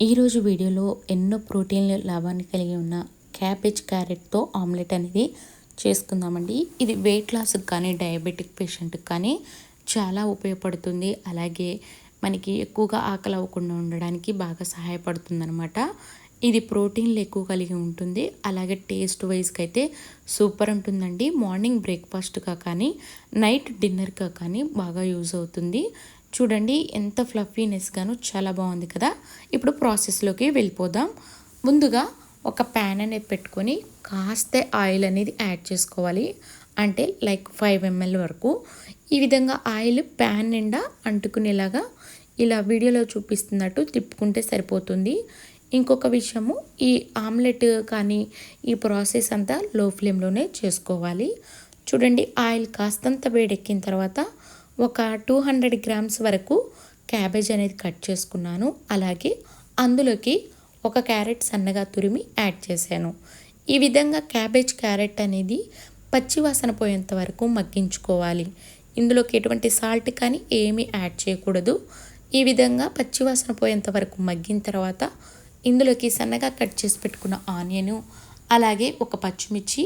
ఈరోజు వీడియోలో ఎన్నో ప్రోటీన్ల లాభాన్ని కలిగి ఉన్న క్యాబేజ్ క్యారెట్తో ఆమ్లెట్ అనేది చేసుకుందామండి. ఇది వెయిట్ లాస్కి కానీ డయాబెటిక్ పేషెంట్కి కానీ చాలా ఉపయోగపడుతుంది. అలాగే మనకి ఎక్కువగా ఆకలి అవ్వకుండా ఉండడానికి బాగా సహాయపడుతుంది అనమాట. ఇది ప్రోటీన్లు ఎక్కువ కలిగి ఉంటుంది. అలాగే టేస్ట్ వైజ్కి అయితే సూపర్ ఉంటుందండి. మార్నింగ్ బ్రేక్ఫాస్ట్గా కానీ నైట్ డిన్నర్గా కానీ బాగా యూజ్ అవుతుంది. చూడండి ఎంత ఫ్లఫీనెస్గాను చాలా బాగుంది కదా. ఇప్పుడు ప్రాసెస్లోకి వెళ్ళిపోదాం. ముందుగా ఒక ప్యాన్ అనేది పెట్టుకొని కాస్త ఆయిల్ అనేది యాడ్ చేసుకోవాలి. అంటే లైక్ 5 ml వరకు. ఈ విధంగా ఆయిల్ ప్యాన్ నిండా అంటుకునేలాగా ఇలా వీడియోలో చూపిస్తున్నట్టు తిప్పుకుంటే సరిపోతుంది. ఇంకొక విషయము, ఈ ఆమ్లెట్ కానీ ఈ ప్రాసెస్ అంతా లో ఫ్లేమ్లోనే చేసుకోవాలి. చూడండి ఆయిల్ కాస్తంత వేడెక్కిన తర్వాత ఒక 200 గ్రామ్స్ వరకు క్యాబేజ్ అనేది కట్ చేసుకున్నాను. అలాగే అందులోకి ఒక క్యారెట్ సన్నగా తురిమి యాడ్ చేశాను. ఈ విధంగా క్యాబేజ్ క్యారెట్ అనేది పచ్చివాసన పోయేంత వరకు మగ్గించుకోవాలి. ఇందులోకి ఎటువంటి సాల్ట్ కానీ ఏమీ యాడ్ చేయకూడదు. ఈ విధంగా పచ్చివాసన పోయేంత వరకు మగ్గిన తర్వాత ఇందులోకి సన్నగా కట్ చేసి పెట్టుకున్న ఆనియను, అలాగే ఒక పచ్చిమిర్చి,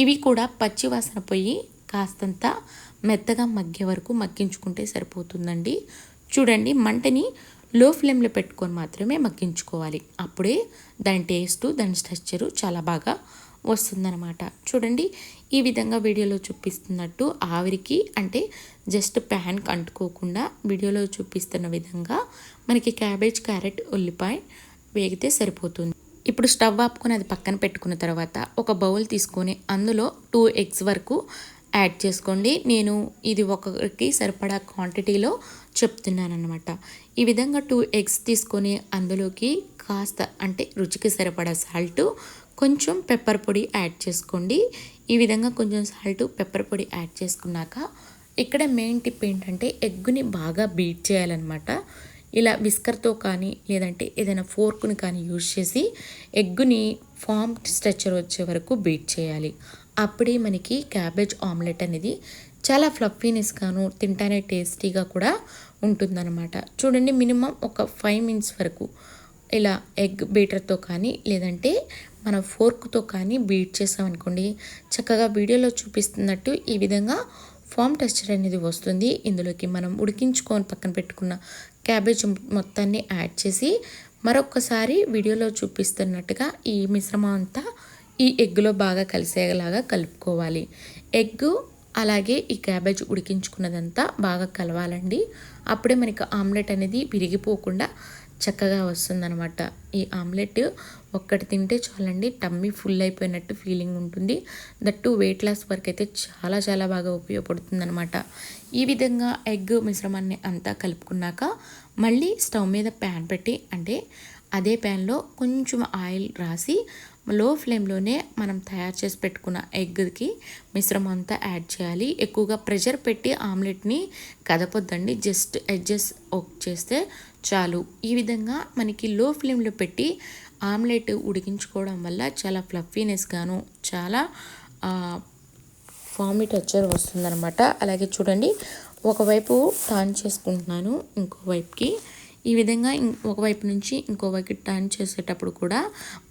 ఇవి కూడా పచ్చివాసన పోయి కాస్తంత మెత్తగా మగ్గే వరకు మగ్గించుకుంటే సరిపోతుందండి. చూడండి మంటని లో ఫ్లేమ్లో పెట్టుకొని మాత్రమే మగ్గించుకోవాలి. అప్పుడే దాని టేస్ట్, దాని స్ట్రక్చరు చాలా బాగా వస్తుందన్నమాట. చూడండి ఈ విధంగా వీడియోలో చూపిస్తున్నట్టు ఆవిరికి అంటే జస్ట్ ప్యాన్కి అంటుకోకుండా వీడియోలో చూపిస్తున్న విధంగా మనకి క్యాబేజ్, క్యారెట్, ఉల్లిపాయ వేగితే సరిపోతుంది. ఇప్పుడు స్టవ్ ఆపుకొని అది పక్కన పెట్టుకున్న తర్వాత ఒక బౌల్ తీసుకొని అందులో 2 eggs వరకు యాడ్ చేసుకోండి. నేను ఇది ఒకరికి సరిపడా క్వాంటిటీలో చెప్తున్నాను అనమాట. ఈ విధంగా 2 eggs తీసుకొని అందులోకి కాస్త అంటే రుచికి సరిపడా సాల్ట్, కొంచెం పెప్పర్ పొడి యాడ్ చేసుకోండి. ఈ విధంగా కొంచెం సాల్ట్, పెప్పర్ పొడి యాడ్ చేసుకున్నాక ఇక్కడ మెయిన్ టిప్ ఏంటంటే ఎగ్గుని బాగా బీట్ చేయాలన్నమాట. ఇలా విస్కర్తో కానీ లేదంటే ఏదైనా ఫోర్క్ని కానీ యూజ్ చేసి ఎగ్గుని ఫామ్ స్ట్రక్చర్ వచ్చే వరకు బీట్ చేయాలి. అప్పుడే మనకి క్యాబేజ్ ఆమ్లెట్ అనేది చాలా ఫ్లఫీనెస్గాను తింటానే టేస్టీగా కూడా ఉంటుందన్నమాట. చూడండి మినిమం ఒక 5 minutes వరకు ఇలా ఎగ్ బీటర్తో కానీ లేదంటే మన ఫోర్క్తో కానీ బీట్ చేసామనుకోండి, చక్కగా వీడియోలో చూపిస్తున్నట్టు ఈ విధంగా ఫామ్ టెక్స్చర్ అనేది వస్తుంది. ఇందులోకి మనం ఉడికించుకొని పక్కన పెట్టుకున్న క్యాబేజ్ మొత్తాన్ని యాడ్ చేసి మరొకసారి వీడియోలో చూపిస్తున్నట్టుగా ఈ మిశ్రమం అంతా ఈ ఎగ్గులో బాగా కలిసేలాగా కలుపుకోవాలి. ఎగ్గు అలాగే ఈ క్యాబేజ్ ఉడికించుకున్నదంతా బాగా కలవాలండి. అప్పుడే మనకి ఆమ్లెట్ అనేది విరిగిపోకుండా చక్కగా వస్తుందన్నమాట. ఈ ఆమ్లెట్ ఒక్కటి తింటే చాలండి, టమ్మీ ఫుల్ అయిపోయినట్టు ఫీలింగ్ ఉంటుంది. దట్టు వెయిట్ లాస్ వరకు అయితే చాలా చాలా బాగా ఉపయోగపడుతుంది అనమాట. ఈ విధంగా ఎగ్ మిశ్రమాన్ని అంతా కలుపుకున్నాక మళ్ళీ స్టవ్ మీద ప్యాన్ పెట్టి అంటే అదే ప్యాన్లో కొంచెం ఆయిల్ రాసి లో ఫ్లేమ్లోనే మనం తయారు చేసి పెట్టుకున్న ఎగ్కి మిశ్రమం అంతా యాడ్ చేయాలి. ఎక్కువగా ప్రెషర్ పెట్టి ఆమ్లెట్ని కదపొద్దండి, జస్ట్ అడ్జస్ట్ చేస్తే చాలు. ఈ విధంగా మనకి లో ఫ్లేమ్లో పెట్టి ఆమ్లెట్ ఉడికించుకోవడం వల్ల చాలా ఫ్లఫీనెస్గాను చాలా ఫామీ టెక్స్చర్ వస్తుందన్నమాట. అలాగే చూడండి ఒకవైపు టర్న్ చేసుకుంటున్నాను ఇంకోవైపుకి. ఈ విధంగా ఒకవైపు నుంచి ఇంకోవైపు టర్న్ చేసేటప్పుడు కూడా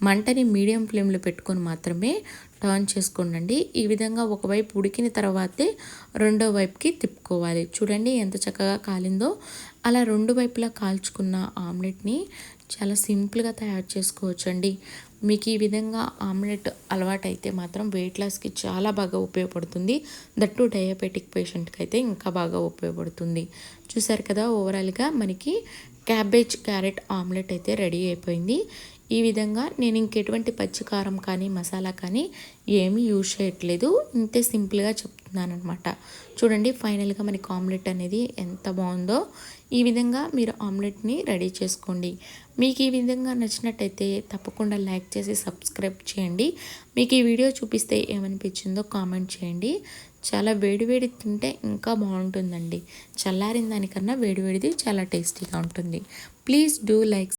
మంటని మీడియం ఫ్లేమ్లో పెట్టుకొని మాత్రమే టర్న్ చేసుకోండి. ఈ విధంగా ఒకవైపు ఉడికిన తర్వాతే రెండో వైపుకి తిప్పుకోవాలి. చూడండి ఎంత చక్కగా కాలిందో. అలా రెండు వైపులా కాల్చుకున్న ఆమ్లెట్ని చాలా సింపుల్గా తయారు చేసుకోవచ్చండి. మీకు ఈ విధంగా ఆమ్లెట్ అలవాటైతే మాత్రం వెయిట్ లాస్కి చాలా బాగా ఉపయోగపడుతుంది. దట్టు డయాబెటిక్ పేషెంట్కి అయితే ఇంకా బాగా ఉపయోగపడుతుంది. చూసారు కదా, ఓవరాల్గా మనకి క్యాబేజ్ క్యారెట్ ఆమ్లెట్ అయితే రెడీ అయిపోయింది. ఈ విధంగా నేను ఇంకెటువంటి పచ్చికారం కానీ మసాలా కానీ ఏమీ యూజ్ చేయట్లేదు, ఇంతే సింపుల్గా చెప్తున్నాను అనమాట. చూడండి ఫైనల్గా మనకి ఆమ్లెట్ అనేది ఎంత బాగుందో. ఈ విధంగా మీరు ఆమ్లెట్ని రెడీ చేసుకోండి. మీకు ఈ విధంగా నచ్చినట్టయితే తప్పకుండా లైక్ చేసి సబ్స్క్రైబ్ చేయండి. మీకు ఈ వీడియో చూపిస్తే ఏమనిపించిందో కామెంట్ చేయండి. చాలా వేడివేడి తింటే ఇంకా బాగుంటుందండి. చల్లారిన దానికన్నా వేడివేడిది చాలా టేస్టీగా ఉంటుంది. Please do like